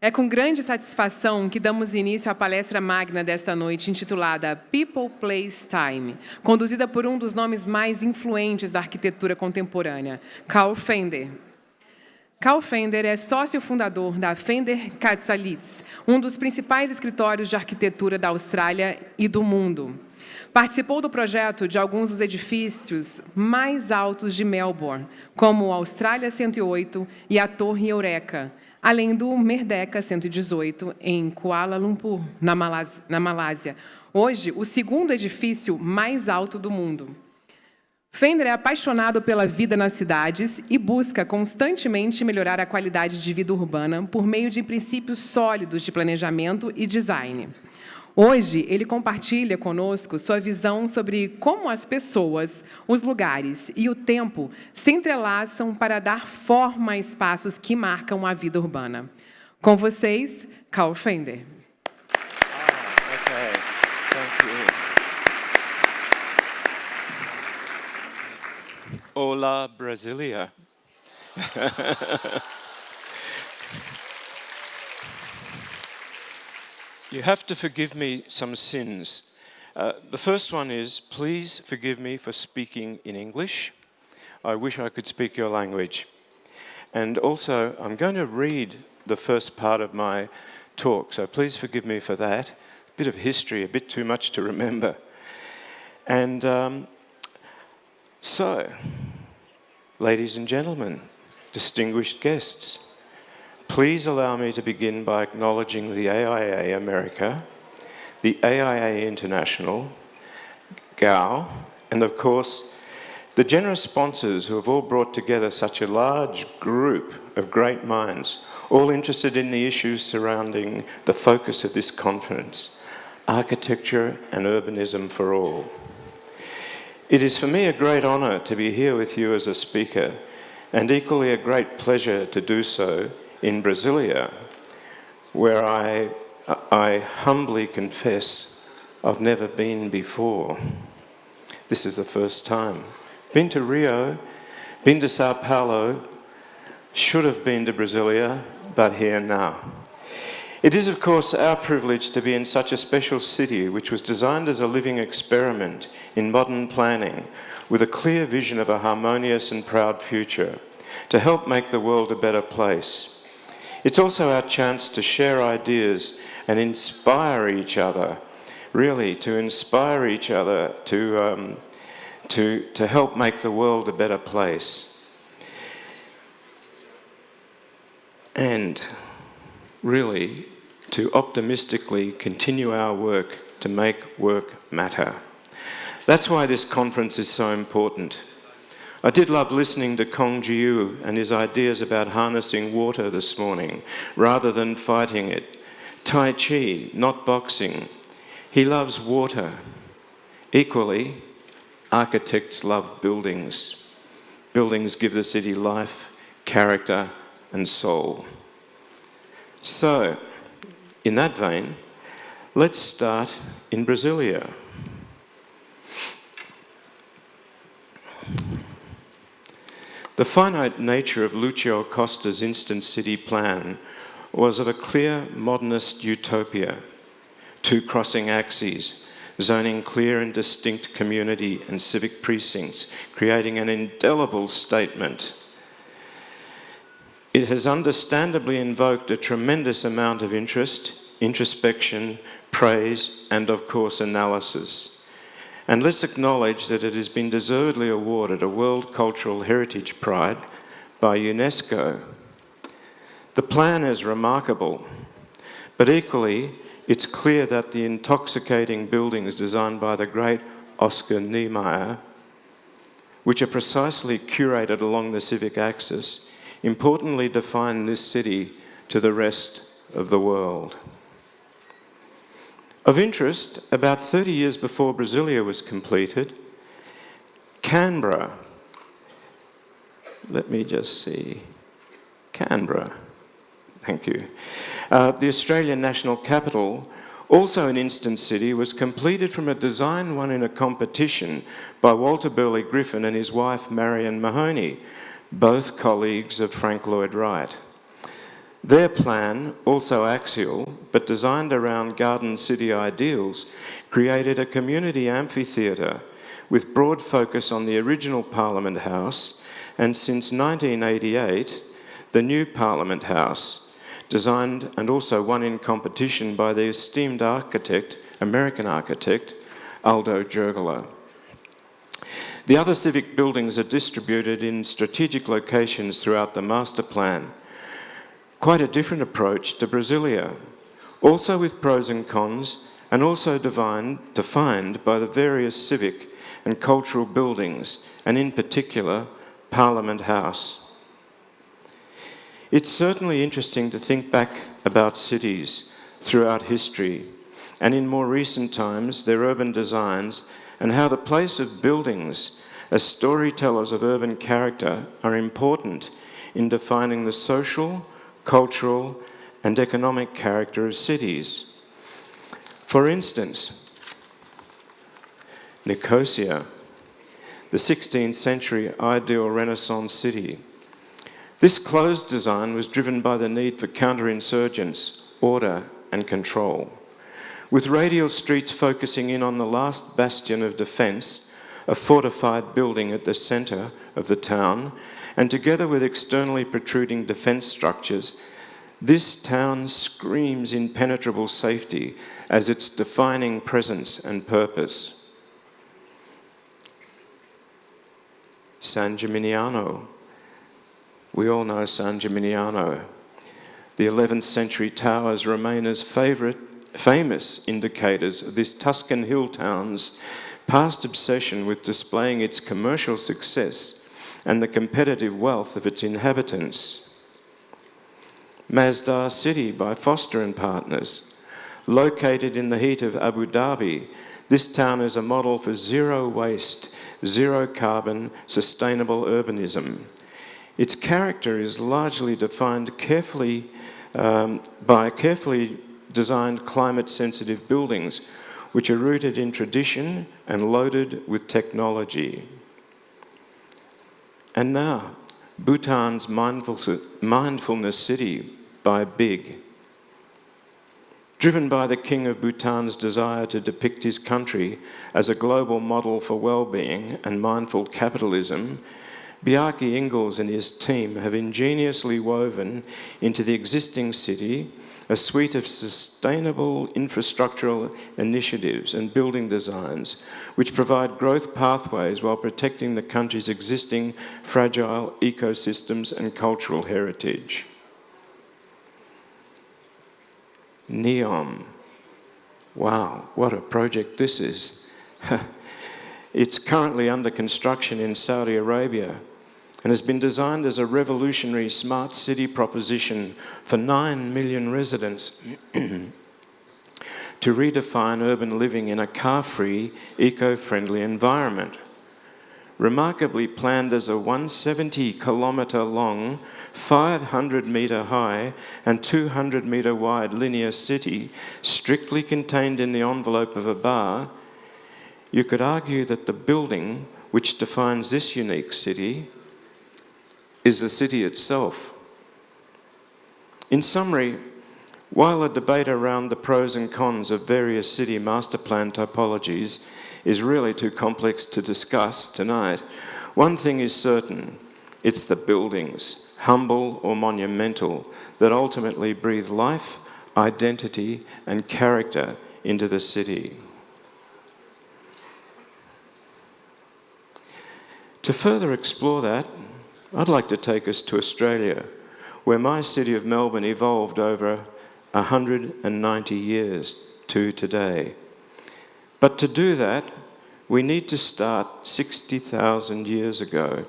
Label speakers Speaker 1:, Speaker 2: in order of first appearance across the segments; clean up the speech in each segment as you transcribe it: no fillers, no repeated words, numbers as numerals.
Speaker 1: É com grande satisfação que damos início à palestra magna desta noite, intitulada People, Place, Time, conduzida por um dos nomes mais influentes da arquitetura contemporânea, Karl Fender. Karl Fender é sócio fundador da Fender Catsalitz, um dos principais escritórios de arquitetura da Austrália e do mundo. Participou do projeto de alguns dos edifícios mais altos de Melbourne, como o Austrália 108 e a Torre Eureka, além do Merdeka 118, em Kuala Lumpur, na Malásia. Hoje, o segundo edifício mais alto do mundo. Fender é apaixonado pela vida nas cidades e busca constantemente melhorar a qualidade de vida urbana por meio de princípios sólidos de planejamento e design. Hoje, ele compartilha conosco sua visão sobre como as pessoas, os lugares e o tempo se entrelaçam para dar forma a espaços que marcam a vida urbana. Com vocês, Karl Fender.
Speaker 2: Okay. Thank you. Olá, Brasília. You have to forgive me some sins. The first one is, please forgive me for speaking in English. I wish I could speak your language. And also, I'm going to read the first part of my talk, so please forgive me for that. A bit of history, a bit too much to remember. And so, ladies and gentlemen, distinguished guests, please allow me to begin by acknowledging the AIA America, the AIA International, CAU, and of course, the generous sponsors who have all brought together such a large group of great minds, all interested in the issues surrounding the focus of this conference, architecture and urbanism for all. It is for me a great honour to be here with you as a speaker, and equally a great pleasure to do so in Brasilia, where I humbly confess I've never been before. This is the first time. Been to Rio, been to Sao Paulo, should have been to Brasilia, but here now. It is, of course, our privilege to be in such a special city which was designed as a living experiment in modern planning with a clear vision of a harmonious and proud future to help make the world a better place. It's also our chance to share ideas and inspire each other, really, to inspire each other to help make the world a better place. And really, to optimistically continue our work to make work matter. That's why this conference is so important. I did love listening to Kong Jiu and his ideas about harnessing water this morning, rather than fighting it. Tai Chi, not boxing. He loves water. Equally, architects love buildings. Buildings give the city life, character, and soul. So, in that vein, let's start in Brasilia. The finite nature of Lucio Costa's instant city plan was of a clear modernist utopia, two crossing axes, zoning clear and distinct community and civic precincts, creating an indelible statement. It has understandably invoked a tremendous amount of interest, introspection, praise, and of course analysis. And let's acknowledge that it has been deservedly awarded a World Cultural Heritage Pride by UNESCO. The plan is remarkable, but equally, it's clear that the intoxicating buildings designed by the great Oscar Niemeyer, which are precisely curated along the civic axis, importantly define this city to the rest of the world. Of interest, about 30 years before Brasilia was completed, Canberra, Canberra, thank you. The Australian national capital, also an instant city, was completed from a design won in a competition by Walter Burley Griffin and his wife Marion Mahoney, both colleagues of Frank Lloyd Wright. Their plan, also axial, but designed around garden city ideals, created a community amphitheatre with broad focus on the original Parliament House, and since 1988, the new Parliament House, designed and also won in competition by the esteemed architect, American architect, Aldo Jergala. The other civic buildings are distributed in strategic locations throughout the master plan. Quite a different approach to Brasilia, also with pros and cons, and also defined by the various civic and cultural buildings, and in particular, Parliament House. It's certainly interesting to think back about cities throughout history, and in more recent times, their urban designs, and how the place of buildings as storytellers of urban character are important in defining the social, cultural, and economic character of cities. For instance, Nicosia, the 16th century ideal Renaissance city. This closed design was driven by the need for counterinsurgents, order, and control, with radial streets focusing in on the last bastion of defence, a fortified building at the centre of the town, and together with externally protruding defence structures, this town screams impenetrable safety as its defining presence and purpose. San Gimignano. We all know San Gimignano. The 11th century towers remain as famous indicators of this Tuscan hill town's past obsession with displaying its commercial success and the competitive wealth of its inhabitants. Masdar City by Foster and Partners. Located in the heat of Abu Dhabi, this town is a model for zero waste, zero carbon, sustainable urbanism. Its character is largely defined by carefully designed climate-sensitive buildings, which are rooted in tradition and loaded with technology. And now, Bhutan's mindfulness city by Big. Driven by the king of Bhutan's desire to depict his country as a global model for well-being and mindful capitalism, Bjarke Ingels and his team have ingeniously woven into the existing city a suite of sustainable infrastructural initiatives and building designs which provide growth pathways while protecting the country's existing fragile ecosystems and cultural heritage. NEOM. Wow, what a project this is. It's currently under construction in Saudi Arabia and has been designed as a revolutionary smart city proposition for 9 million residents to redefine urban living in a car-free, eco-friendly environment. Remarkably planned as a 170-kilometre long, 500-metre high and 200-metre wide linear city, strictly contained in the envelope of a bar, you could argue that the building which defines this unique city is the city itself. In summary, while a debate around the pros and cons of various city master plan typologies is really too complex to discuss tonight, one thing is certain: it's the buildings, humble or monumental, that ultimately breathe life, identity, and character into the city. To further explore that, I'd like to take us to Australia, where my city of Melbourne evolved over 190 years to today. But to do that, we need to start 60,000 years ago,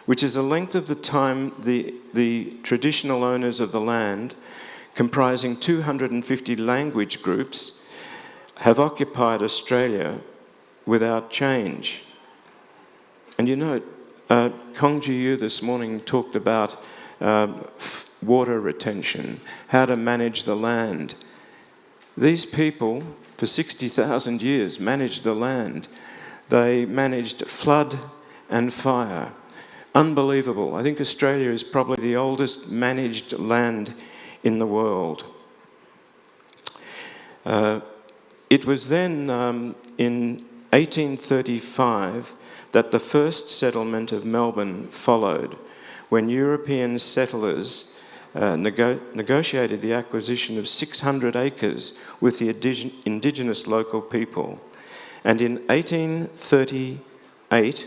Speaker 2: which is a length of the time the traditional owners of the land, comprising 250 language groups, have occupied Australia without change. And you know, Kong Ji-yu this morning talked about water retention, how to manage the land. These people, for 60,000 years, managed the land. They managed flood and fire. Unbelievable. I think Australia is probably the oldest managed land in the world. It was then in 1835 that the first settlement of Melbourne followed, when European settlers negotiated the acquisition of 600 acres with the indigenous local people. And in 1838,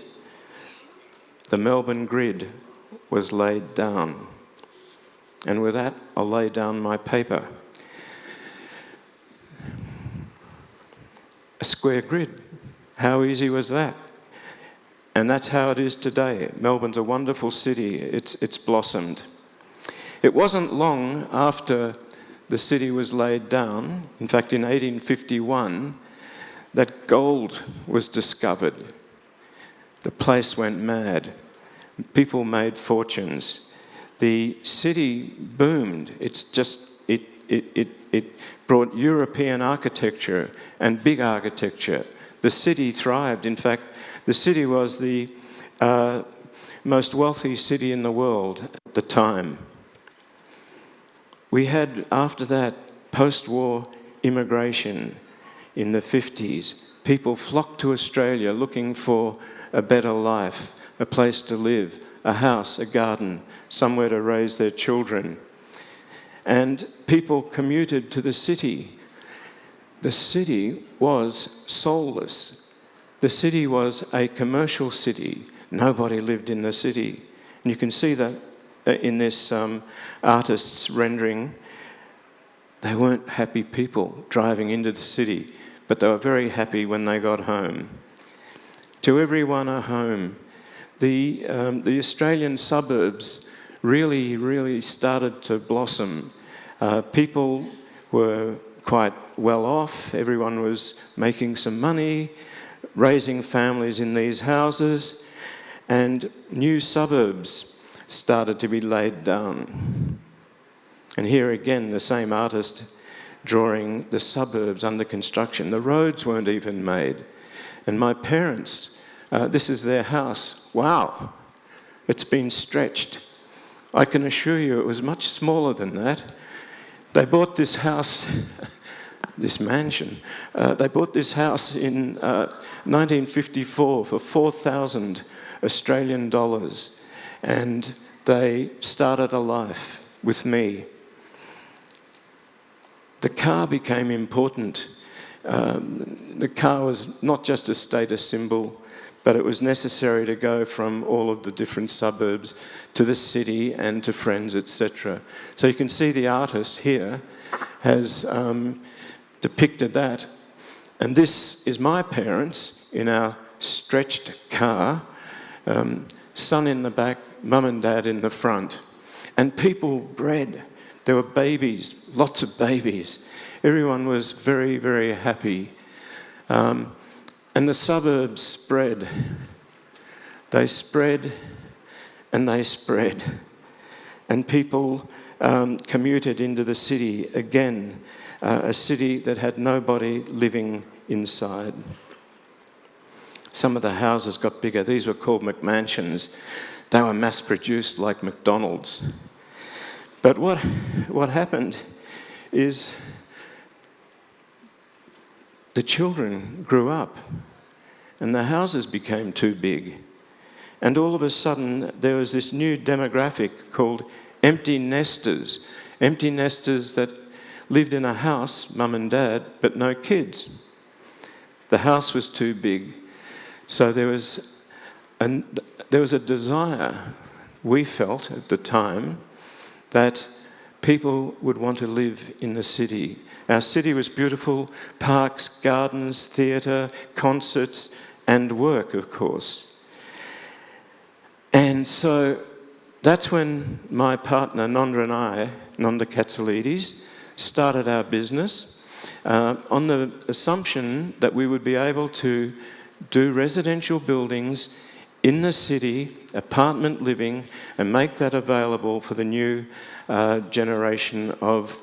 Speaker 2: the Melbourne grid was laid down. And with that, I'll lay down my paper. A square grid. How easy was that? And that's how it is today. Melbourne's a wonderful city. It's blossomed. It wasn't long after the city was laid down, in fact in 1851, that gold was discovered. The place went mad. People made fortunes. The city boomed. It brought European architecture and big architecture. The city thrived. In fact, the city was the most wealthy city in the world at the time. We had, after that, post-war immigration in the 50s. People flocked to Australia looking for a better life, a place to live, a house, a garden, somewhere to raise their children. And people commuted to the city. The city was soulless. The city was a commercial city. Nobody lived in the city. And you can see that in this artist's rendering. They weren't happy people driving into the city, but they were very happy when they got home. To everyone a home. The Australian suburbs really started to blossom. People were quite well off. Everyone was making some money, raising families in these houses, and new suburbs started to be laid down. And here again, the same artist drawing the suburbs under construction. The roads weren't even made. And my parents, this is their house. Wow, it's been stretched. I can assure you it was much smaller than that. They bought this house, this mansion, they bought this house in 1954 for 4,000 Australian dollars, and they started a life with me. The car became important. The car was not just a status symbol, but it was necessary to go from all of the different suburbs to the city and to friends, etc. So you can see the artist here has depicted that. And this is my parents in our stretched car, son in the back, mum and dad in the front. And people bred. There were babies, lots of babies. Everyone was very, very happy. And the suburbs spread. They spread and they spread. And people commuted into the city again, a city that had nobody living inside. Some of the houses got bigger. These were called McMansions. They were mass-produced like McDonald's. But what happened is the children grew up and the houses became too big. And all of a sudden, there was this new demographic called empty nesters. Empty nesters that lived in a house, mum and dad, but no kids. The house was too big. So there was a desire, we felt at the time, that people would want to live in the city. Our city was beautiful, parks, gardens, theatre, concerts, and work, of course. And so that's when my partner, Nonda, and I, Nonda Katsoulides, started our business on the assumption that we would be able to do residential buildings in the city, apartment living, and make that available for the new generation of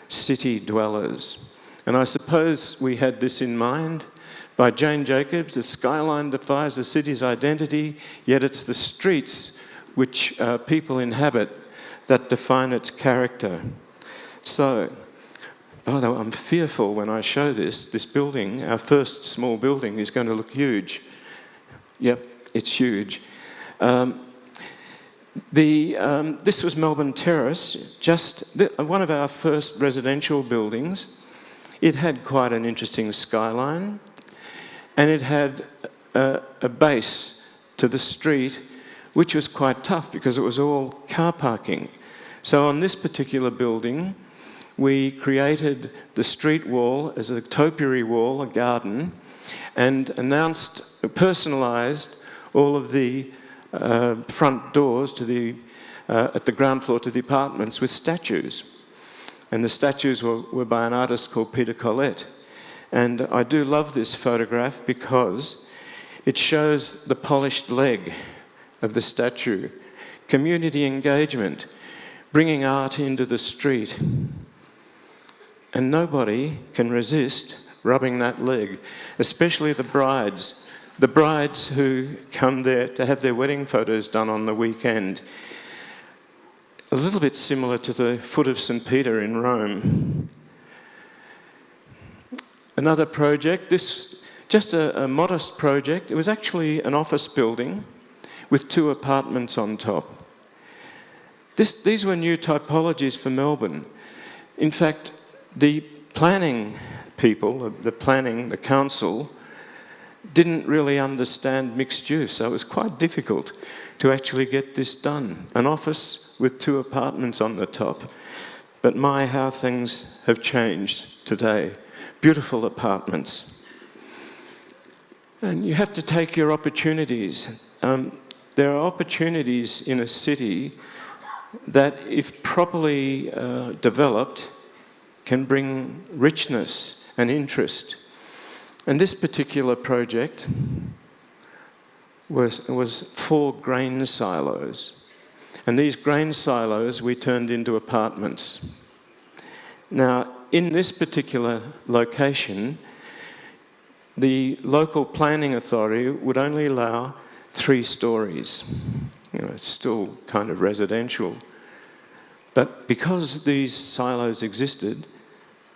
Speaker 2: city dwellers. And I suppose we had this in mind. By Jane Jacobs, the skyline defies a city's identity, yet it's the streets which people inhabit that define its character. So, by the way, I'm fearful when I show this building, our first small building, is going to look huge. Yep, it's huge. This was Melbourne Terrace, one of our first residential buildings. It had quite an interesting skyline, and it had a base to the street, which was quite tough because it was all car parking. So on this particular building, we created the street wall as a topiary wall, a garden, and personalised all of the front doors to at the ground floor to the apartments with statues. And the statues were by an artist called Peter Collette. And I do love this photograph because it shows the polished leg of the statue. Community engagement, bringing art into the street. And nobody can resist rubbing that leg, especially the brides. The brides who come there to have their wedding photos done on the weekend. A little bit similar to the foot of St. Peter in Rome. Another project, just a modest project. It was actually an office building with 2 apartments on top. These were new typologies for Melbourne. In fact, the planning people, the council, didn't really understand mixed use, so it was quite difficult to actually get this done. An office with 2 apartments on the top. But my, how things have changed today. Beautiful apartments. And you have to take your opportunities. There are opportunities in a city that, if properly developed, can bring richness and interest. And this particular project was 4 grain silos. And these grain silos we turned into apartments. Now, in this particular location, the local planning authority would only allow 3 stories. You know, it's still kind of residential. But because these silos existed,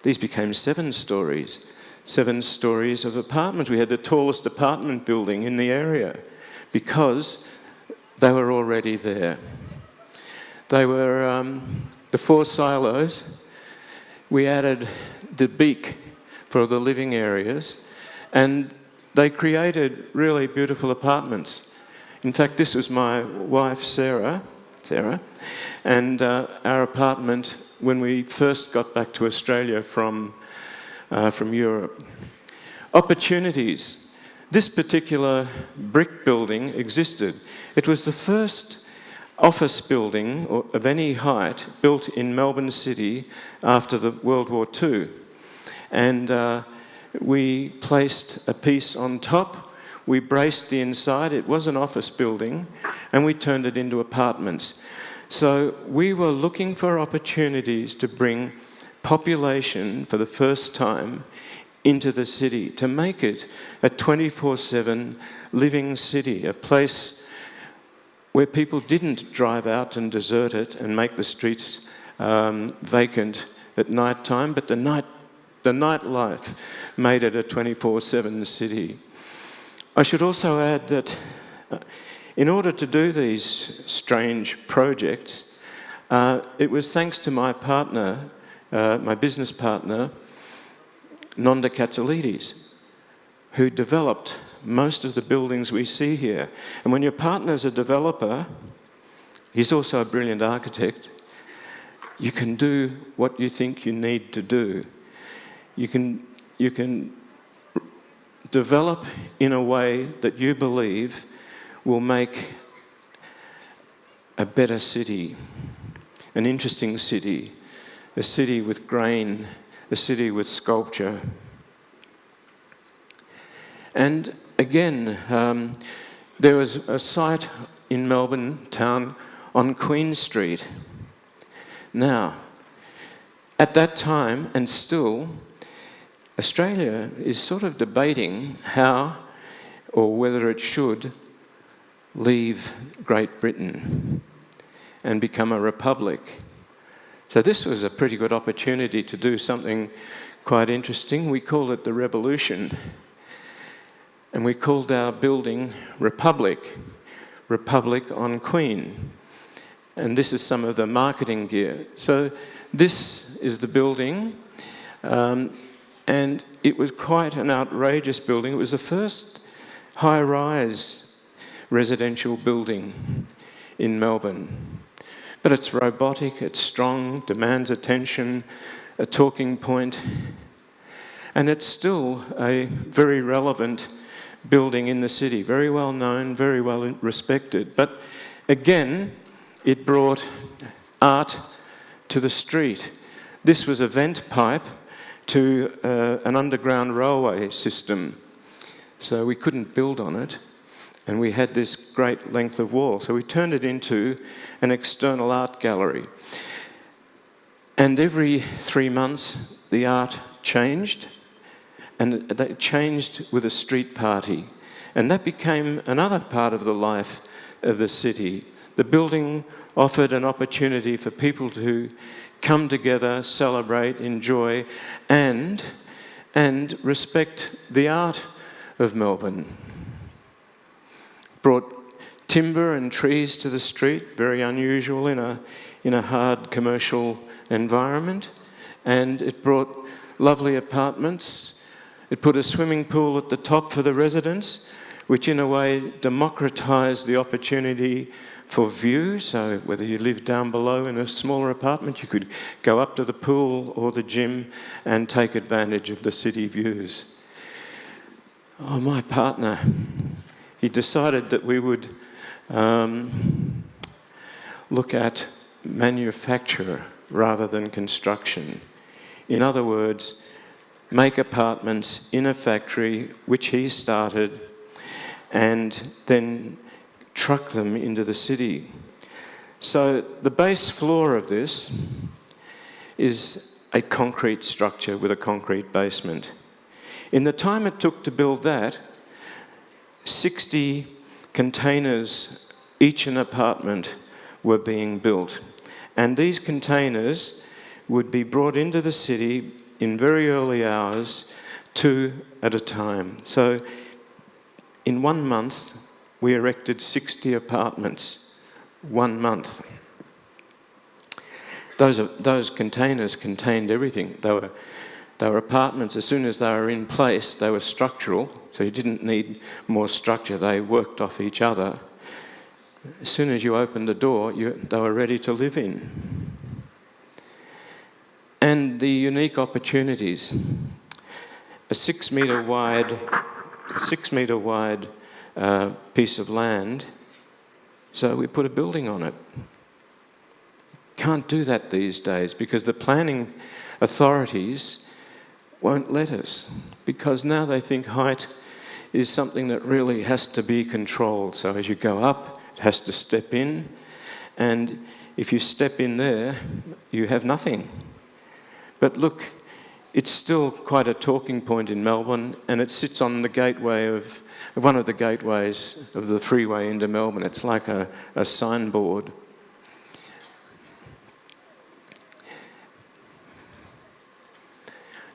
Speaker 2: these became 7 stories. 7 stories of apartments. We had the tallest apartment building in the area because they were already there. They were the 4 silos. We added the beak for the living areas, and they created really beautiful apartments. In fact, this was my wife, Sarah, and our apartment when we first got back to Australia from Europe. Opportunities. This particular brick building existed. It was the first office building of any height built in Melbourne City after the World War II. And we placed a piece on top. We braced the inside. It was an office building, and we turned it into apartments. So we were looking for opportunities to bring population for the first time into the city, to make it a 24/7 living city, a place where people didn't drive out and desert it and make the streets vacant at night time, but the nightlife made it a 24/7 city. I should also add that in order to do these strange projects, it was thanks to my partner, my business partner, Nonda Katsoulides, who developed most of the buildings we see here. And when your partner's a developer, he's also a brilliant architect, you can do what you think you need to do. You can develop in a way that you believe will make a better city, an interesting city, a city with grain, a city with sculpture. And again, there was a site in Melbourne town on Queen Street. Now, at that time, and still, Australia is sort of debating how or whether it should leave Great Britain and become a republic. So this was a pretty good opportunity to do something quite interesting. We called it the Revolution. And we called our building Republic, Republic on Queen. And this is some of the marketing gear. So this is the building, and it was quite an outrageous building. It was the first high-rise residential building in Melbourne. But it's robotic, it's strong, demands attention, a talking point, and it's still a very relevant building in the city, very well known, very well respected. But again, it brought art to the street. This was a vent pipe to an underground railway system. So we couldn't build on it, and we had this great length of wall. So we turned it into an external art gallery. And every 3 months, the art changed, and they changed with a street party. And that became another part of the life of the city. The building offered an opportunity for people to come together, celebrate, enjoy, and respect the art of Melbourne. Brought timber and trees to the street, very unusual in a hard commercial environment, and it brought lovely apartments. It put a swimming pool at the top for the residents, which in a way democratised the opportunity for view. So whether you lived down below in a smaller apartment, you could go up to the pool or the gym and take advantage of the city views. Oh, my partner, he decided that we would look at manufacture rather than construction. In other words, make apartments in a factory, which he started, and then truck them into the city. So the base floor of this is a concrete structure with a concrete basement. In the time it took to build that, 60 containers, each an apartment, were being built. And these containers would be brought into the city in very early hours, 2 at a time. So in 1 month, we erected 60 apartments. 1 month. Those containers contained everything. They were apartments. As soon as they were in place, they were structural, so you didn't need more structure. They worked off each other. As soon as you opened the door, they were ready to live in. And the unique opportunities. A 6 metre wide piece of land, so we put a building on it. Can't do that these days because the planning authorities won't let us, because now they think height is something that really has to be controlled. So as you go up, it has to step in, and if you step in there, you have nothing. But look, it's still quite a talking point in Melbourne, and it sits on the gateway of one of the gateways of the freeway into Melbourne. It's like a signboard.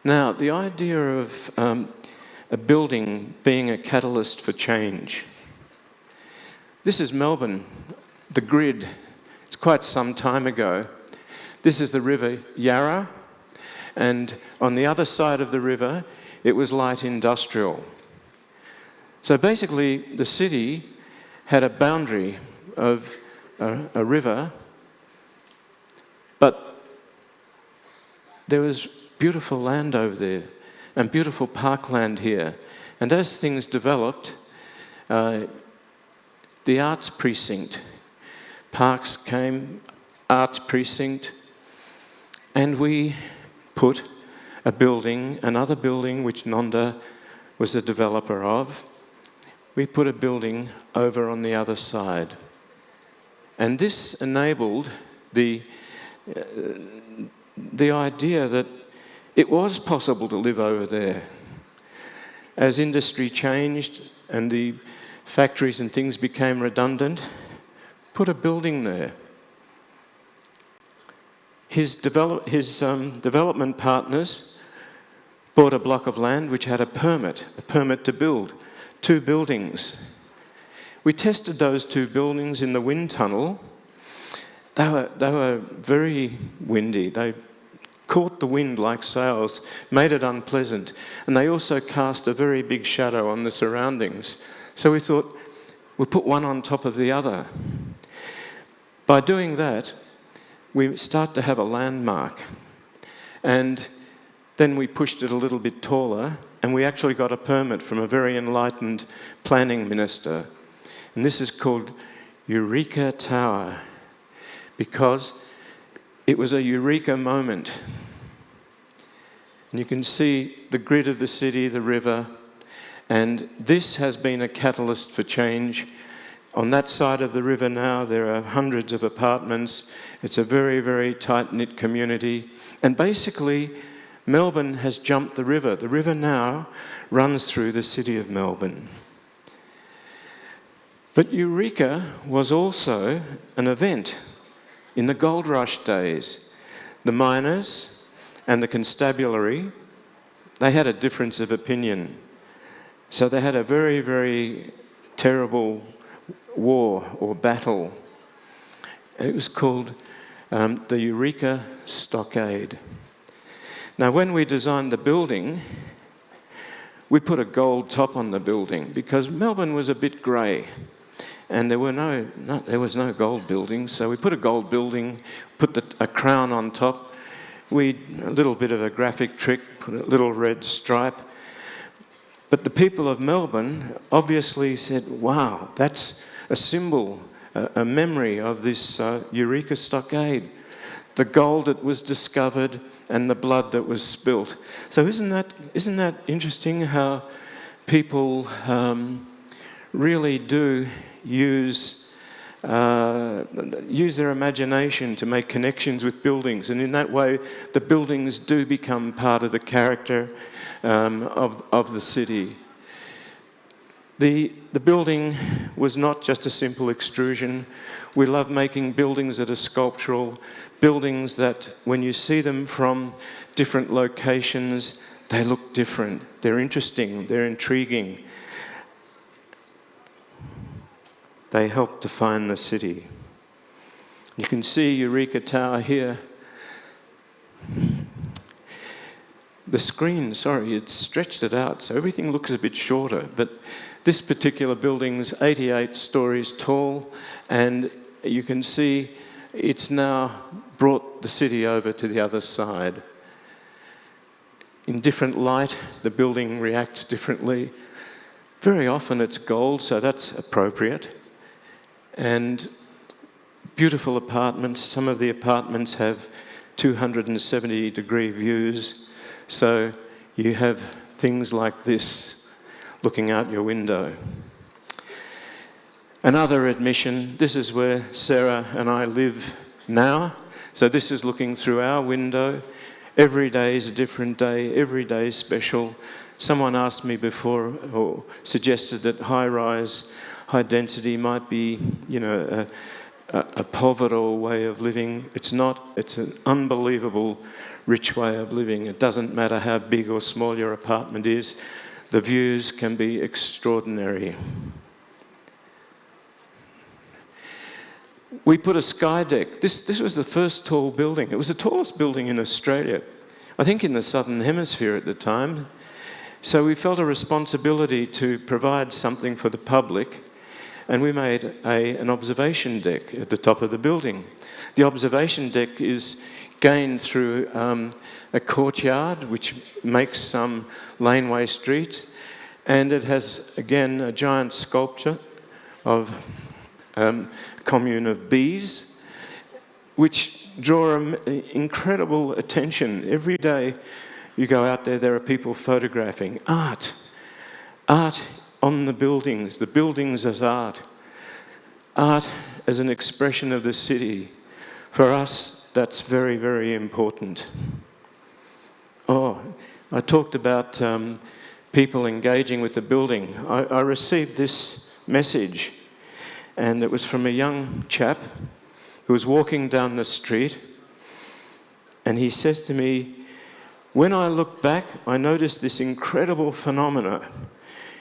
Speaker 2: Now, the idea of a building being a catalyst for change. This is Melbourne, the grid. It's quite some time ago. This is the River Yarra, and on the other side of the river, it was light industrial. So basically, the city had a boundary of a river, but there was beautiful land over there and beautiful parkland here. And as things developed, the arts precinct, parks came, arts precinct, and we put a building, another building which Nonda was the developer of. We put a building over on the other side. And this enabled the idea that it was possible to live over there. As industry changed and the factories and things became redundant, put a building there. his development partners bought a block of land which had a permit to build 2 buildings. We tested those 2 buildings in the wind tunnel. They were very windy. They caught the wind like sails, made it unpleasant, and they also cast a very big shadow on the surroundings. So we thought, we'll put one on top of the other. By doing that, we start to have a landmark. And then we pushed it a little bit taller, and we actually got a permit from a very enlightened planning minister. And this is called Eureka Tower, because it was a eureka moment. And you can see the grid of the city, the river, and this has been a catalyst for change. On that side of the river now, there are hundreds of apartments. It's a very, very tight-knit community. And basically, Melbourne has jumped the river. The river now runs through the city of Melbourne. But Eureka was also an event. In the gold rush days, the miners and the constabulary, they had a difference of opinion. So they had a very, very terrible war or battle. It was called the Eureka Stockade. Now, when we designed the building, we put a gold top on the building because Melbourne was a bit grey. And there was no gold buildings, so we put a gold building, put a crown on top. A little bit of a graphic trick, put a little red stripe. But the people of Melbourne obviously said, wow, that's a symbol, a memory of this Eureka Stockade, the gold that was discovered and the blood that was spilt. So isn't that interesting how people really do use their imagination to make connections with buildings, and in that way the buildings do become part of the character of the city. The building was not just a simple extrusion. We love making buildings that are sculptural, buildings that when you see them from different locations, they look different, they're interesting, they're intriguing. They help define the city. You can see Eureka Tower here. The screen, it's stretched it out, so everything looks a bit shorter. But this particular building's 88 stories tall, and you can see it's now brought the city over to the other side. In different light, the building reacts differently. Very often it's gold, so that's appropriate. And beautiful apartments. Some of the apartments have 270-degree views. So you have things like this looking out your window. Another admission, this is where Sarah and I live now. So this is looking through our window. Every day is a different day. Every day is special. Someone asked me before, or suggested that high-rise, high density might be, a poverty way of living. It's not. It's an unbelievable rich way of living. It doesn't matter how big or small your apartment is. The views can be extraordinary. We put a sky deck. This was the first tall building. It was the tallest building in Australia, I think in the Southern Hemisphere at the time. So we felt a responsibility to provide something for the public, and we made an observation deck at the top of the building. The observation deck is gained through a courtyard, which makes some laneway streets, and it has, again, a giant sculpture of a commune of bees, which draw incredible attention. Every day you go out there, there are people photographing art on the buildings as art as an expression of the city. For us, that's very, very important. I talked about people engaging with the building. I received this message, and it was from a young chap who was walking down the street, And he says to me, when I look back, I noticed this incredible phenomena.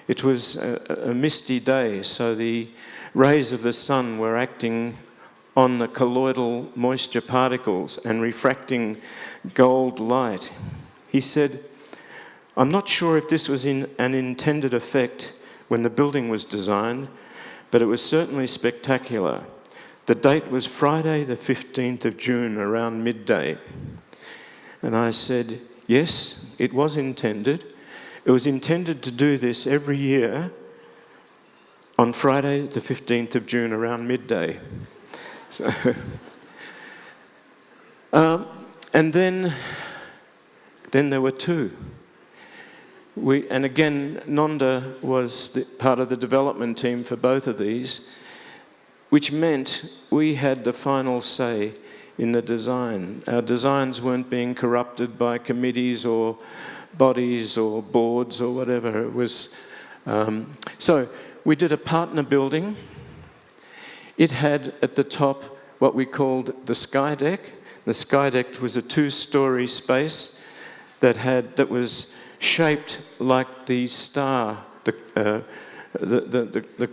Speaker 2: It was a misty day, so the rays of the sun were acting on the colloidal moisture particles and refracting gold light. He said, I'm not sure if this was an intended effect when the building was designed, but it was certainly spectacular. The date was Friday the 15th of June, around midday. And I said, yes, it was intended. It was intended to do this every year on Friday the 15th of June, around midday. So, and then there were two. And again, Nonda was part of the development team for both of these, which meant we had the final say in the design. Our designs weren't being corrupted by committees or bodies or boards or whatever. It was. So we did a partner building. It had at the top what we called the sky deck. The sky deck was a 2-story space that was shaped like the star, the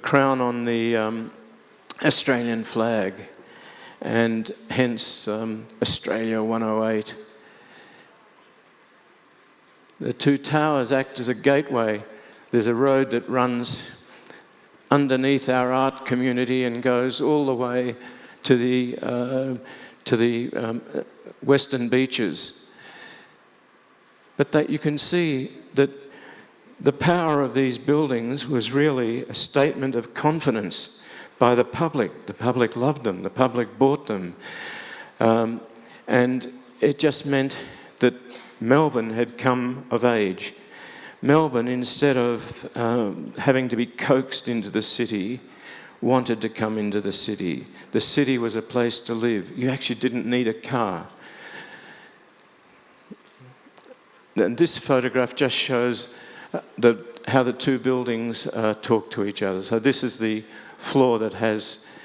Speaker 2: crown on the Australian flag, and hence Australia 108. The two towers act as a gateway. There's a road that runs underneath our art community and goes all the way to the western beaches. But that you can see that the power of these buildings was really a statement of confidence by the public. The public loved them. The public bought them. And it just meant that Melbourne had come of age. Melbourne, instead of having to be coaxed into the city, wanted to come into the city. The city was a place to live. You actually didn't need a car. And this photograph just shows how the two buildings talk to each other. So this is the floor that has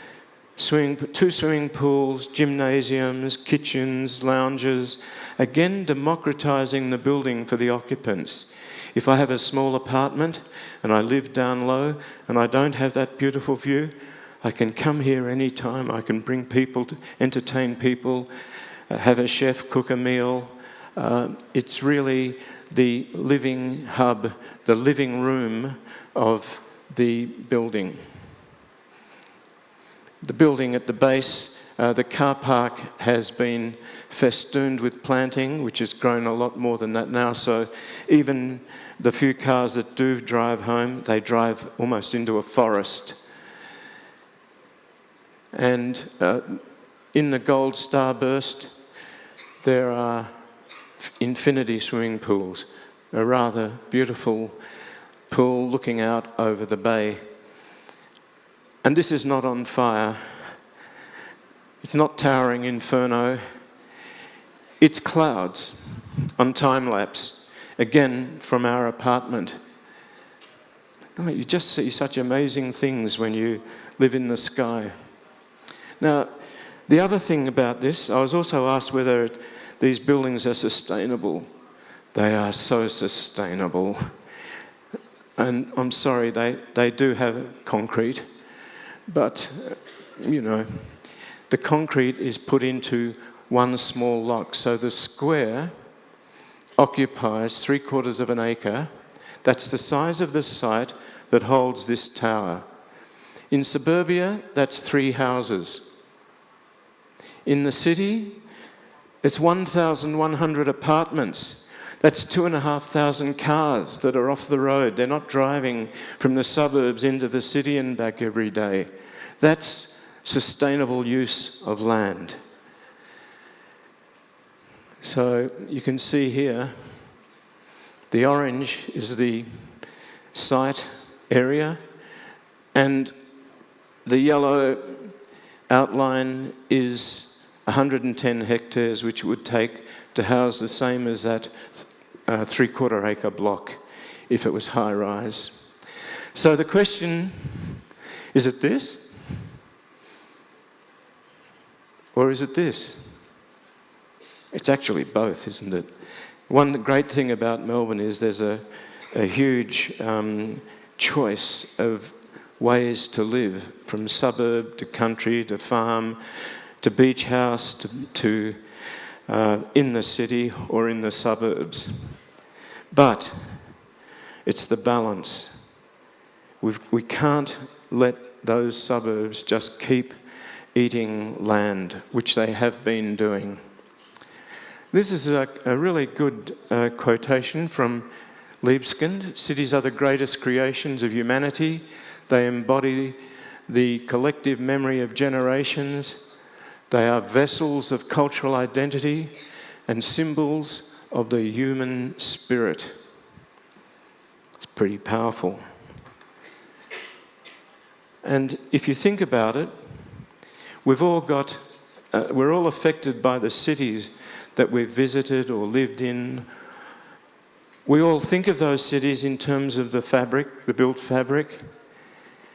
Speaker 2: two swimming pools, gymnasiums, kitchens, lounges, again democratising the building for the occupants. If I have a small apartment and I live down low and I don't have that beautiful view, I can come here anytime. I can bring people, to entertain people, have a chef cook a meal. It's really the living hub, the living room of the building. The building at the base, the car park has been festooned with planting, which has grown a lot more than that now. So even the few cars that do drive home, they drive almost into a forest. And in the Gold Starburst, there are infinity swimming pools, a rather beautiful pool looking out over the bay. And this is not on fire. It's not towering inferno. It's clouds on time-lapse, again from our apartment. Oh, you just see such amazing things when you live in the sky. Now, the other thing about this, I was also asked whether these buildings are sustainable. They are so sustainable. And I'm sorry, they do have concrete, but, you know, the concrete is put into one small lock. So the square occupies 3/4 of an acre. That's the size of the site that holds this tower. In suburbia, that's 3 houses. In the city, it's 1,100 apartments. That's 2,500 cars that are off the road. They're not driving from the suburbs into the city and back every day. That's sustainable use of land. So you can see here, the orange is the site area, and the yellow outline is 110 hectares, which it would take to house the same as that 3/4 acre block if it was high rise. So the question, is it this? Or is it this? It's actually both, isn't it? One great thing about Melbourne is there's a huge choice of ways to live, from suburb to country to farm to beach house to in the city or in the suburbs. But it's the balance. We can't let those suburbs just keep eating land, which they have been doing. This is a really good quotation from Libeskind. Cities are the greatest creations of humanity. They embody the collective memory of generations. They are vessels of cultural identity and symbols of the human spirit. It's pretty powerful. And if you think about it, we're all affected by the cities that we've visited or lived in. We all think of those cities in terms of the fabric, the built fabric,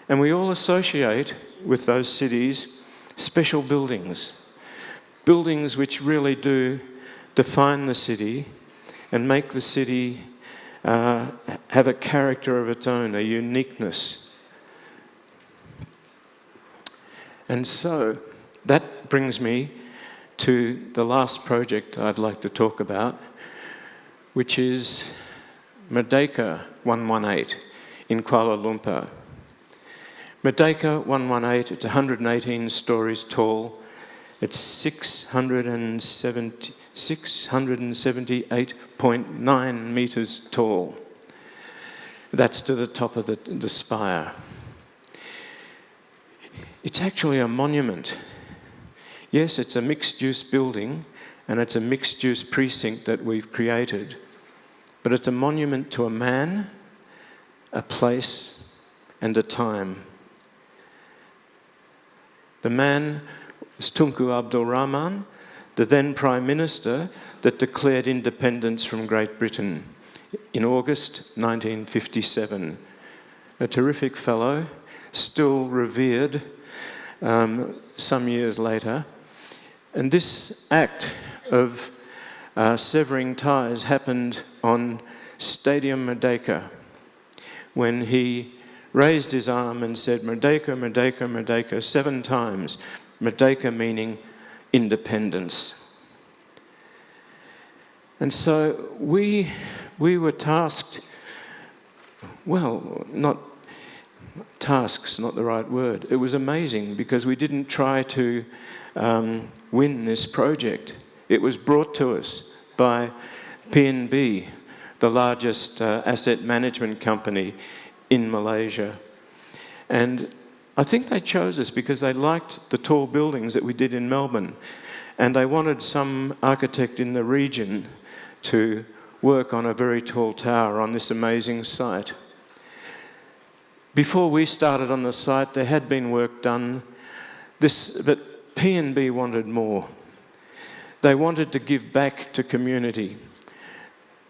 Speaker 2: and we all associate with those cities special buildings, buildings which really do define the city and make the city have a character of its own, a uniqueness. And so that brings me to the last project I'd like to talk about, which is Merdeka 118 in Kuala Lumpur. Merdeka 118, it's 118 stories tall. It's 678.9 metres tall. That's to the top of the spire. It's actually a monument. Yes, it's a mixed-use building, and it's a mixed-use precinct that we've created. But it's a monument to a man, a place, and a time. The man was Tunku Abdul Rahman, the then Prime Minister that declared independence from Great Britain in August 1957. A terrific fellow, still revered some years later. And this act of severing ties happened on Stadium Merdeka, when he raised his arm and said, Merdeka, Merdeka, Merdeka, 7 times. Merdeka meaning independence. And so we were tasked, well, not tasks, not the right word. It was amazing because we didn't try to win this project. It was brought to us by PNB, the largest asset management company in Malaysia. And I think they chose us because they liked the tall buildings that we did in Melbourne, and they wanted some architect in the region to work on a very tall tower on this amazing site. Before we started on the site, there had been work done, but PNB wanted more. They wanted to give back to community.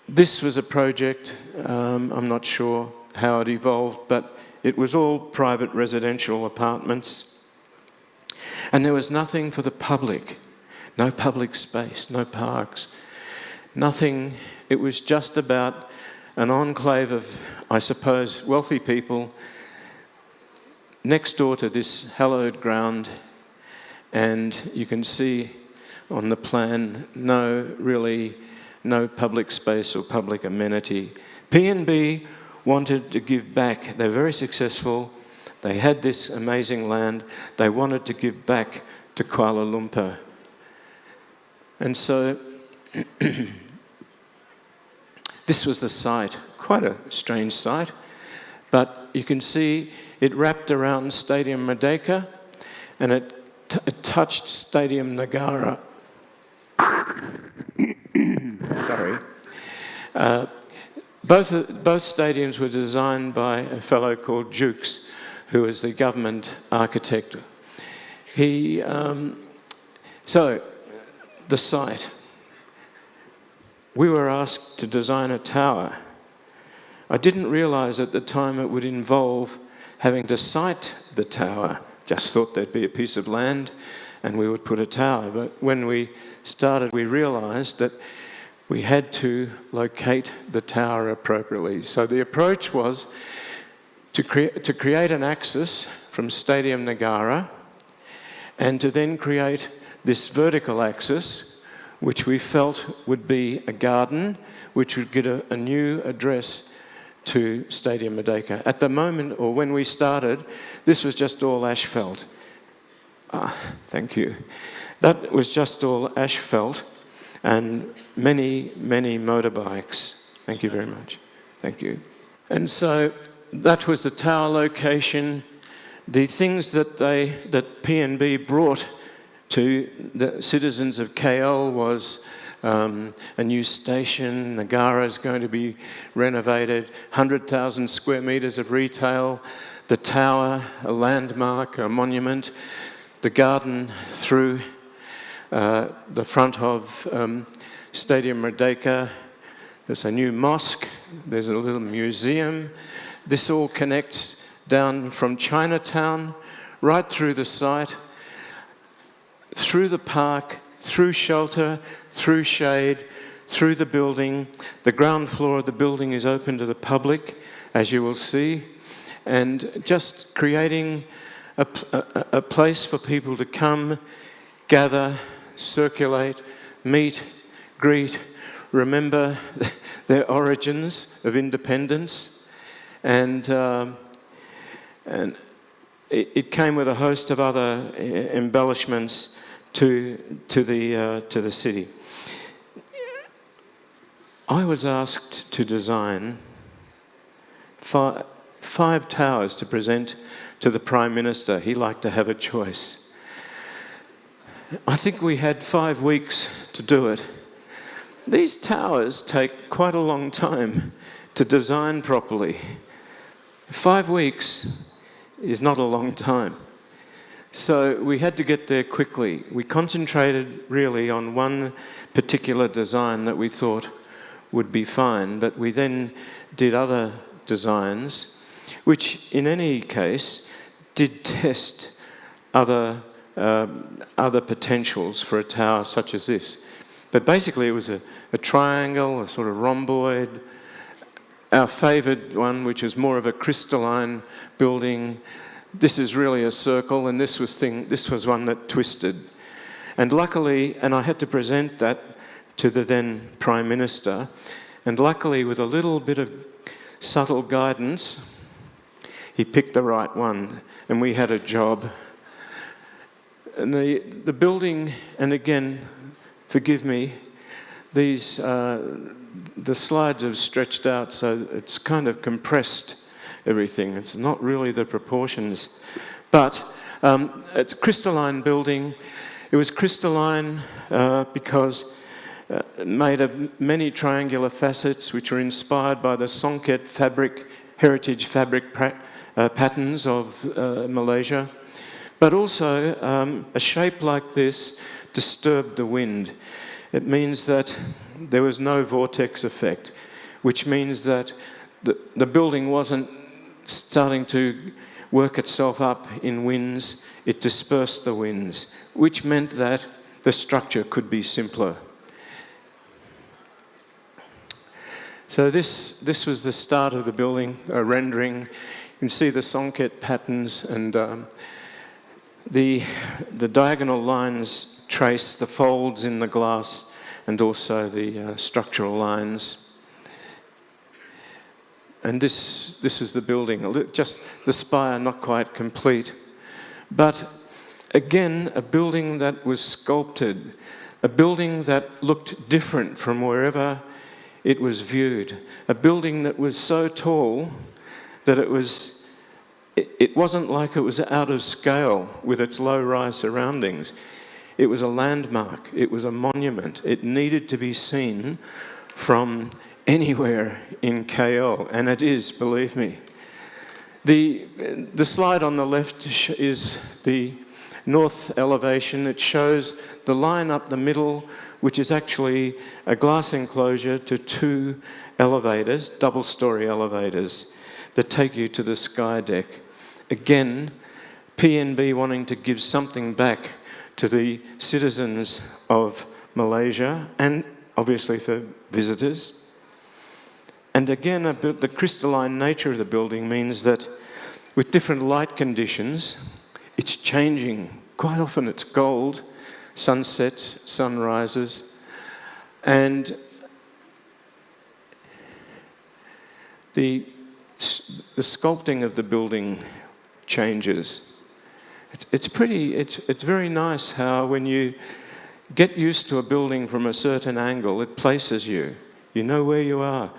Speaker 2: This was a project, I'm not sure how it evolved, but it was all private residential apartments. And there was nothing for the public. No public space, no parks, nothing. It was just about an enclave of, I suppose, wealthy people next door to this hallowed ground. And you can see on the plan, no public space or public amenity. PNB wanted to give back. They're very successful. They had this amazing land. They wanted to give back to Kuala Lumpur. And so this was the site, quite a strange site, but you can see it wrapped around Stadium Merdeka, and it touched Stadium Negara. Sorry. Both stadiums were designed by a fellow called Jukes, who was the government architect. So, the site. We were asked to design a tower. I didn't realise at the time it would involve having to site the tower. Just thought there'd be a piece of land and we would put a tower. But when we started, we realised that we had to locate the tower appropriately. So the approach was to create an axis from Stadium Nagara, and to then create this vertical axis, which we felt would be a garden, which would get a new address to Stadium Merdeka. At the moment, or when we started, this was just all asphalt. Thank you. That was just all asphalt and many, many motorbikes. Thank you very much. Thank you. And so that was the tower location. The things that PNB brought to the citizens of KL was a new station. Nagara is going to be renovated, 100,000 square metres of retail, the tower, a landmark, a monument, the garden through the front of Stadium Merdeka. There's a new mosque, there's a little museum. This all connects down from Chinatown, right through the site, through the park, through shelter, through shade, through the building. The ground floor of the building is open to the public, as you will see, and just creating a place for people to come, gather, circulate, meet, greet, remember their origins of independence, and it came with a host of other embellishments to the city. I was asked to design five towers to present to the Prime Minister. He liked to have a choice. I think we had 5 weeks to do it. These towers take quite a long time to design properly. 5 weeks is not a long time. So we had to get there quickly. We concentrated really on one particular design that we thought would be fine, but we then did other designs, which in any case did test other potentials for a tower such as this. But basically it was a triangle, a sort of rhomboid. Our favoured one, which is more of a crystalline building. This is really a circle, and this was one that twisted. And luckily, and I had to present that to the then Prime Minister, and luckily with a little bit of subtle guidance, he picked the right one, and we had a job. And the building, and again, forgive me, these the slides have stretched out, so it's kind of compressed everything. It's not really the proportions. But it's a crystalline building. It was crystalline because made of many triangular facets which were inspired by the Songket heritage fabric patterns of Malaysia. But also a shape like this disturbed the wind. It means that there was no vortex effect, which means that the building wasn't starting to work itself up in winds. It dispersed the winds, which meant that the structure could be simpler. So this was the start of the building, a rendering. You can see the Songket patterns, and the diagonal lines trace the folds in the glass and also the structural lines. And this is the building, just the spire not quite complete. But again, a building that was sculpted, a building that looked different from wherever it was viewed, a building that was so tall that it wasn't like it was out of scale with its low-rise surroundings. It was a landmark, it was a monument. It needed to be seen from anywhere in KL, and it is, believe me. The slide on the left is the north elevation. It shows the line up the middle, which is actually a glass enclosure to 2 elevators, double-storey elevators, that take you to the sky deck. Again, PNB wanting to give something back to the citizens of Malaysia and obviously for visitors. And again, the crystalline nature of the building means that with different light conditions, it's changing. Quite often it's gold, sunsets, sunrises, and the sculpting of the building changes. It's very nice how when you get used to a building from a certain angle, it places you. You know where you are.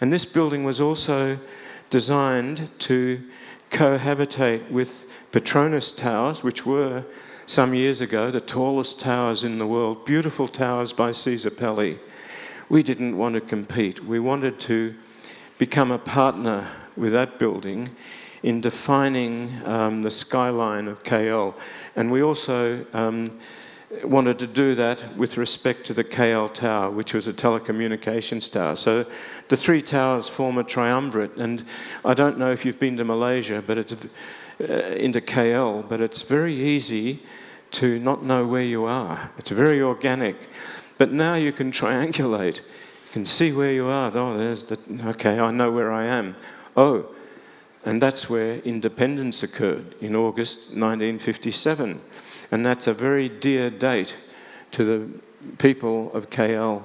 Speaker 2: And this building was also designed to cohabitate with Petronas Towers, which were, some years ago, the tallest towers in the world, beautiful towers by Caesar Pelli. We didn't want to compete. We wanted to become a partner with that building in defining the skyline of KL. And we also wanted to do that with respect to the KL Tower, which was a telecommunications tower. So the three towers form a triumvirate, and I don't know if you've been to Malaysia, but it's into KL, but it's very easy to not know where you are. It's very organic. But now you can triangulate. You can see where you are. Oh, okay, I know where I am. Oh, and that's where independence occurred in August 1957. And that's a very dear date to the people of KL.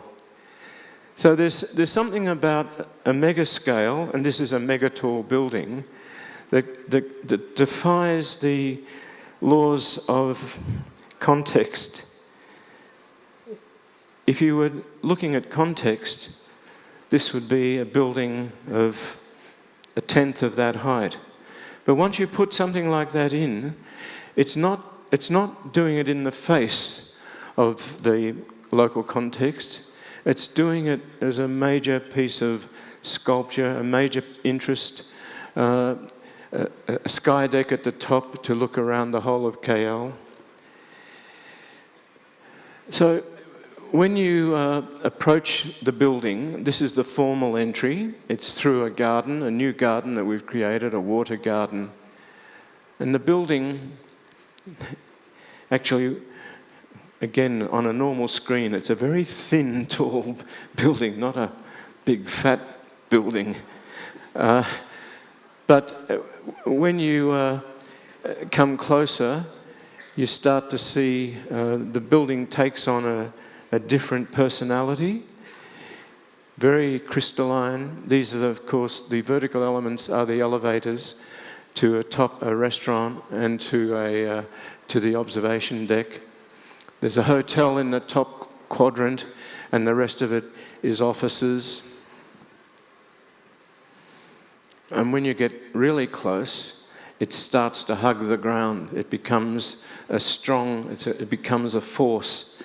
Speaker 2: So there's something about a mega scale, and this is a mega tall building, that defies the laws of context. If you were looking at context, this would be a building of a tenth of that height. But once you put something like that in, it's not doing it in the face of the local context. It's doing it as a major piece of sculpture, a major interest, a sky deck at the top to look around the whole of KL. So when you approach the building, this is the formal entry. It's through a garden, a new garden that we've created, a water garden. And the building, actually, again, on a normal screen, it's a very thin, tall building, not a big, fat building. But when you come closer, you start to see the building takes on a different personality, very crystalline. These are, of course, the vertical elements are the elevators to a restaurant and to the observation deck. There's a hotel in the top quadrant, and the rest of it is offices. And when you get really close, it starts to hug the ground. It becomes it becomes a force.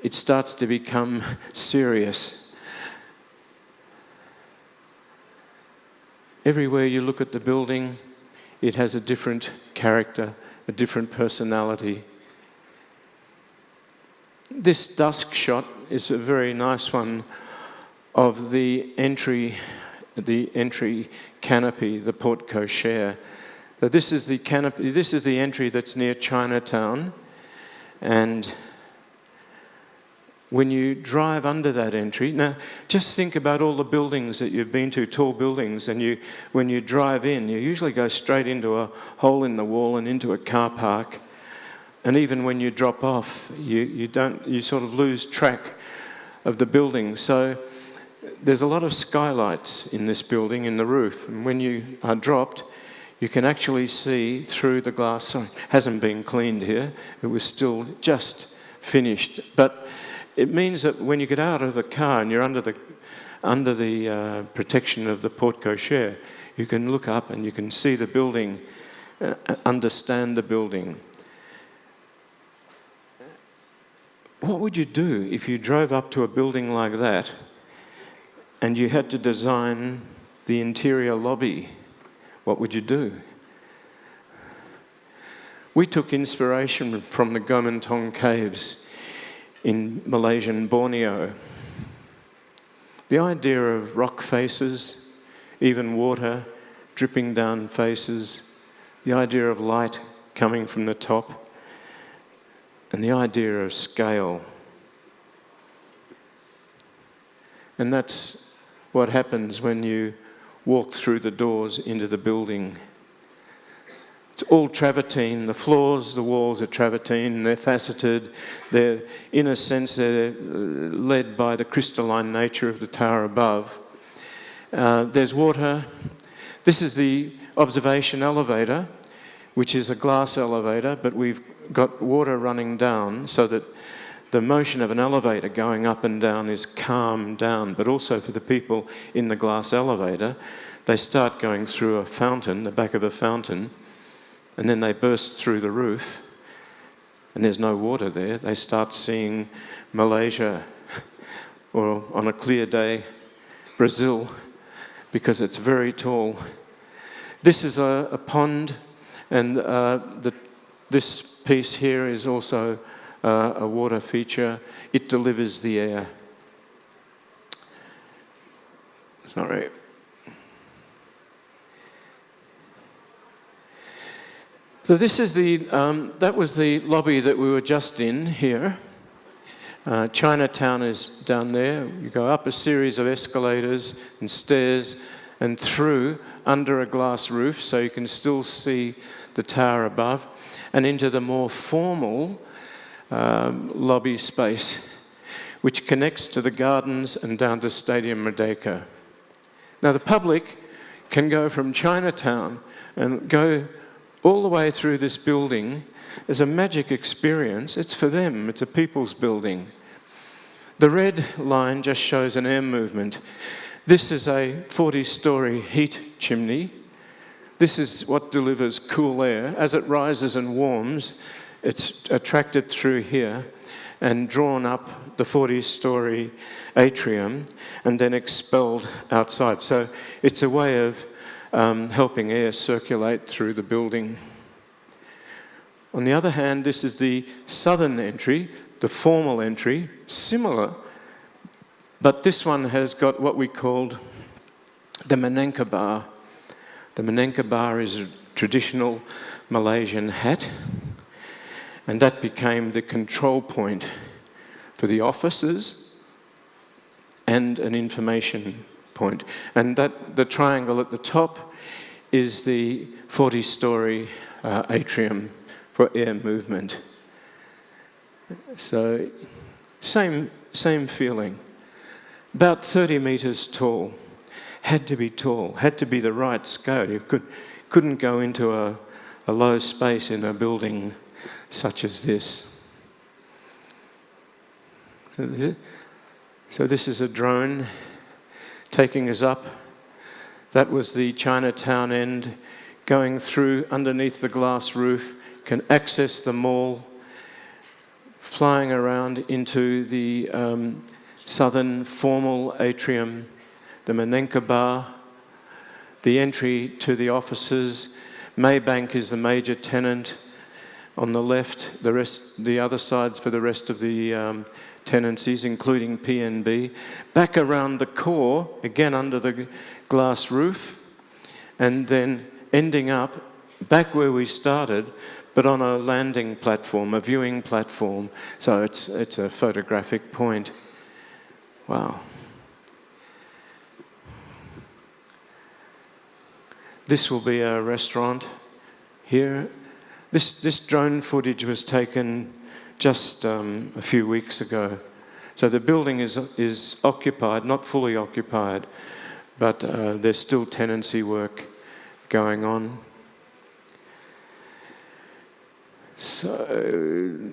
Speaker 2: It starts to become serious. Everywhere you look at the building, it has a different character, a different personality. This dusk shot is a very nice one of the entry canopy, the porte cochere. So this is the canopy. This is the entry that's near Chinatown, and when you drive under that entry, now just think about all the buildings that you've been to, tall buildings, and when you drive in, you usually go straight into a hole in the wall and into a car park. And even when you drop off, you sort of lose track of the building. So there's a lot of skylights in this building, in the roof. And when you are dropped, you can actually see through the glass. Sorry, hasn't been cleaned here. It was still just finished. But it means that when you get out of the car and you're under the protection of the porte cochere, you can look up and you can see the building, understand the building. What would you do if you drove up to a building like that and you had to design the interior lobby? What would you do? We took inspiration from the Gomantong caves in Malaysian Borneo. The idea of rock faces, even water dripping down faces, the idea of light coming from the top. and the idea of scale. And that's what happens when you walk through the doors into the building. It's all travertine. The floors, the walls are travertine. They're faceted. They're, in a sense, they're led by the crystalline nature of the tower above. There's water. This is the observation elevator, which is a glass elevator, but we've got water running down so that the motion of an elevator going up and down is calmed down. But also for the people in the glass elevator, they start going through a fountain, the back of a fountain, and then they burst through the roof, and there's no water there. They start seeing Malaysia, or on a clear day, Brazil, because it's very tall. This is a pond, and this piece here is also a water feature. It delivers the air. Sorry. So this is that was the lobby that we were just in here. Chinatown is down there. You go up a series of escalators and stairs and through under a glass roof so you can still see the tower above, and into the more formal lobby space, which connects to the gardens and down to Stadium Merdeka. Now the public can go from Chinatown and go all the way through this building as a magic experience. It's for them. It's a people's building. The red line just shows an air movement. This is a 40-story heat chimney. This is what delivers cool air. As it rises and warms, it's attracted through here and drawn up the 40-story atrium and then expelled outside. So it's a way of helping air circulate through the building. On the other hand, this is the southern entry, the formal entry, similar, but this one has got what we called the Menengka bar. The Menengka bar is a traditional Malaysian hat, and that became the control point for the offices and an information point. And that the triangle at the top is the 40-story atrium for air movement. So same feeling. About 30 metres tall. Had to be tall, had to be the right scale. You couldn't go into a low space in a building such as this. So this is a drone taking us up. That was the Chinatown end, going through underneath the glass roof, can access the mall, flying around into the southern formal atrium, the Menengka bar, the entry to the offices. Maybank is the major tenant. On the left, the other sides for the rest of the tenancies, including PNB. Back around the core, again under the glass roof, and then ending up back where we started, but on a landing platform, a viewing platform. So it's a photographic point. Wow. This will be a restaurant here. This drone footage was taken just a few weeks ago. So the building is occupied, not fully occupied, but there's still tenancy work going on. So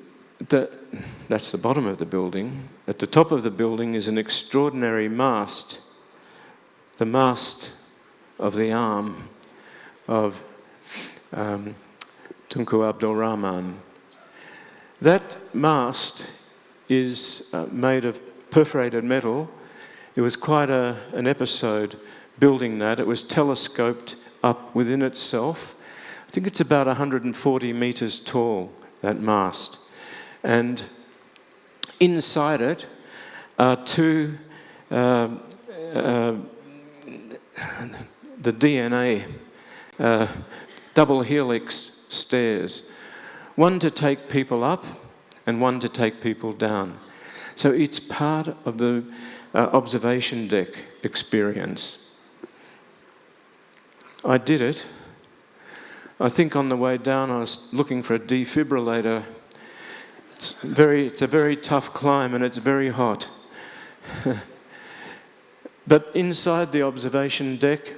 Speaker 2: that's the bottom of the building. At the top of the building is an extraordinary mast, the mast of the arm of Tunku Abdul Rahman. That mast is made of perforated metal. It was quite an episode building that. It was telescoped up within itself. I think it's about 140 metres tall, that mast. And inside it are two, the DNA double helix stairs. One to take people up, and one to take people down. So it's part of the observation deck experience. I did it. I think on the way down I was looking for a defibrillator. It's a very tough climb and it's very hot. But inside the observation deck,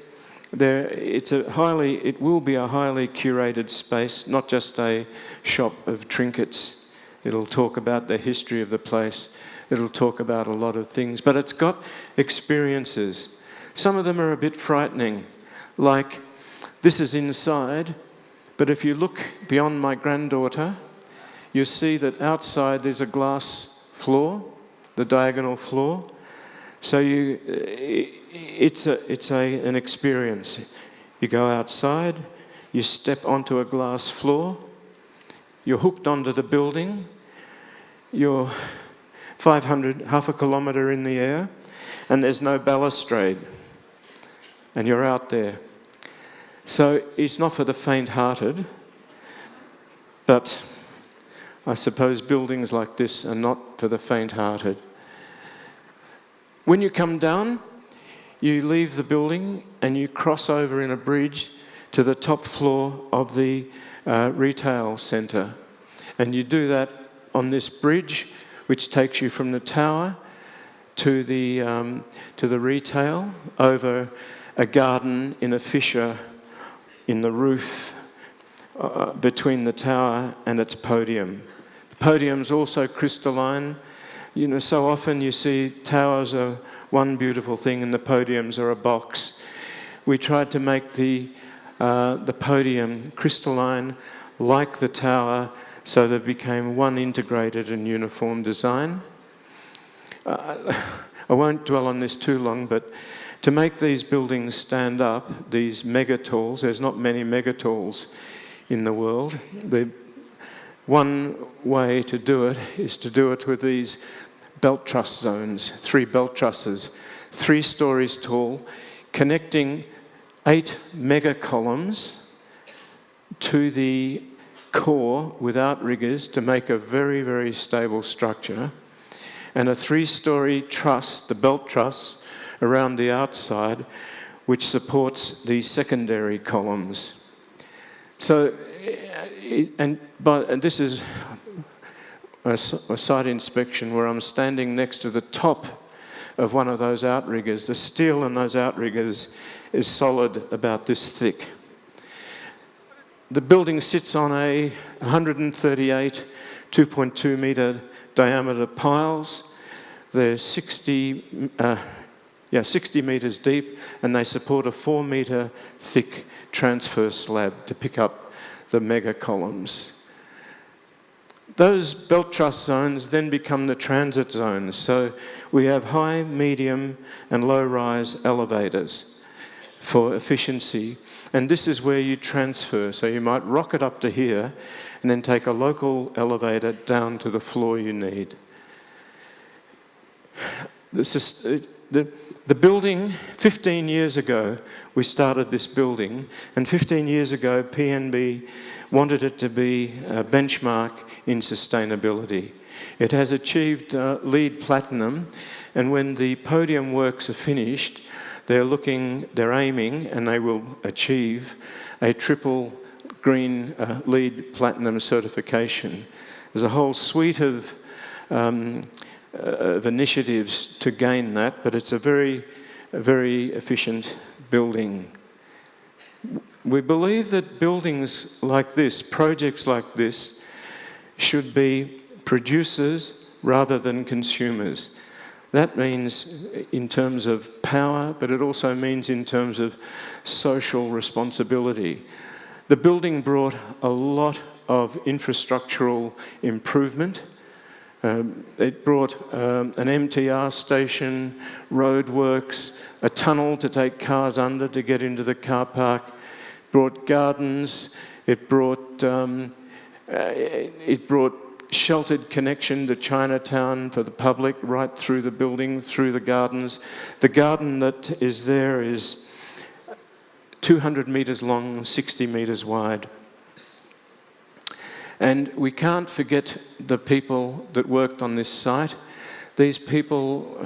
Speaker 2: it will be a highly curated space, not just a shop of trinkets. It'll talk about the history of the place. It'll talk about a lot of things, but it's got experiences. Some of them are a bit frightening, like this is inside, but if you look beyond my granddaughter, you see that outside there's a glass floor, the diagonal floor. So it's an experience. You go outside, you step onto a glass floor, you're hooked onto the building, you're half a kilometre in the air, and there's no balustrade, and you're out there. So it's not for the faint-hearted, but I suppose buildings like this are not for the faint-hearted. When you come down, you leave the building and you cross over in a bridge to the top floor of the retail centre. And you do that on this bridge, which takes you from the tower to the retail, over a garden in a fissure in the roof between the tower and its podium. The podium's also crystalline. You know, so often you see towers are one beautiful thing and the podiums are a box. We tried to make the podium crystalline like the tower, so that it became one integrated and uniform design. I won't dwell on this too long, but to make these buildings stand up, these megatalls, there's not many megatalls in the world. One way to do it is to do it with these belt truss zones, 3 belt trusses, 3 stories tall, connecting 8 mega columns to the core without riggers to make a very, very stable structure, and a 3-story truss, the belt truss, around the outside, which supports the secondary columns. So, and this is a site inspection where I'm standing next to the top of one of those outriggers. The steel in those outriggers is solid, about this thick. The building sits on a 138 2.2 metre diameter piles. They're 60 metres deep, and they support a 4 metre thick transfer slab to pick up the mega columns. Those belt truss zones then become the transit zones. So we have high, medium and low-rise elevators for efficiency. And this is where you transfer. So you might rocket up to here and then take a local elevator down to the floor you need. The building, 15 years ago, we started this building, and 15 years ago, PNB wanted it to be a benchmark in sustainability. It has achieved LEED Platinum, and when the podium works are finished, they're aiming, and they will achieve a triple green LEED Platinum certification. There's a whole suite of initiatives to gain that, but it's a very, very efficient building. We believe that buildings like this, projects like this, should be producers rather than consumers. That means in terms of power, but it also means in terms of social responsibility. The building brought a lot of infrastructural improvement. It brought an MTR station, roadworks, a tunnel to take cars under to get into the car park. It brought gardens. It brought sheltered connection to Chinatown for the public, right through the building, through the gardens. The garden that is there is 200 metres long, 60 metres wide. And we can't forget the people that worked on this site. These people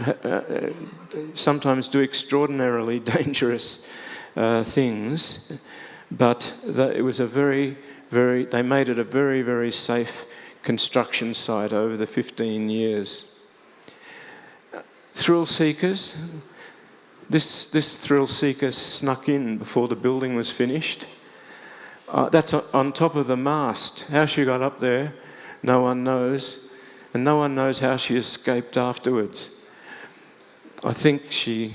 Speaker 2: sometimes do extraordinarily dangerous things, but it was they made it a very, very safe construction site over the 15 years. Thrill seekers. This thrill seeker snuck in before the building was finished. That's on top of the mast. How she got up there, no one knows. And no one knows how she escaped afterwards. I think she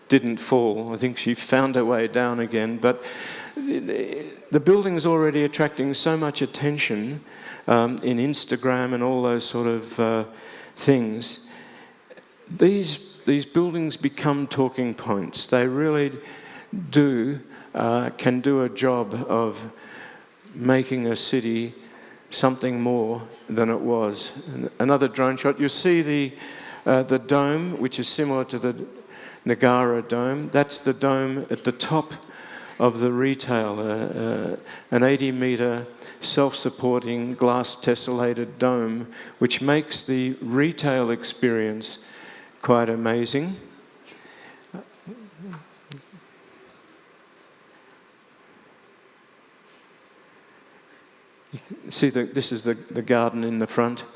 Speaker 2: didn't fall. I think she found her way down again. But the building is already attracting so much attention in Instagram and all those sort of things. These buildings become talking points. They really can do a job of making a city something more than it was. Another drone shot. You see the dome, which is similar to the Niagara Dome. That's the dome at the top of the retail, an 80-metre self-supporting glass tessellated dome, which makes the retail experience quite amazing. See, this is the garden in the front.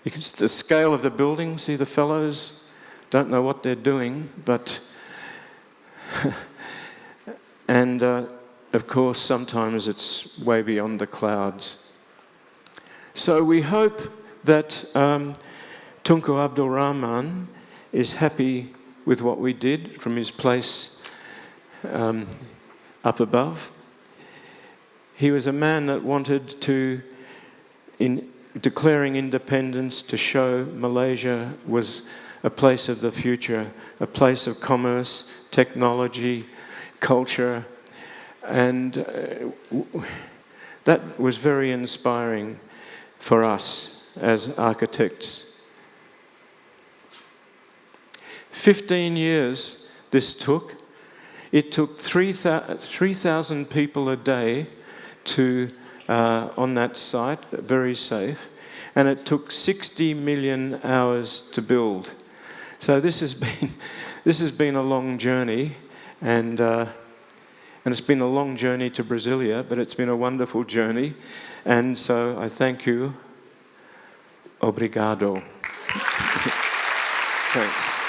Speaker 2: You can see the scale of the building. See, the fellows don't know what they're doing, but and of course sometimes it's way beyond the clouds. So we hope that Tunku Abdul Rahman is happy with what we did from his place up above. He was a man that wanted to, in declaring independence, to show Malaysia was a place of the future, a place of commerce, technology, culture, and that was very inspiring for us as architects. 15 years this took. It took 3,000 people a day on that site, very safe, and it took 60 million hours to build. So this has been a long journey, and it's been a long journey to Brasilia, but it's been a wonderful journey, and so I thank you. Obrigado. Thanks.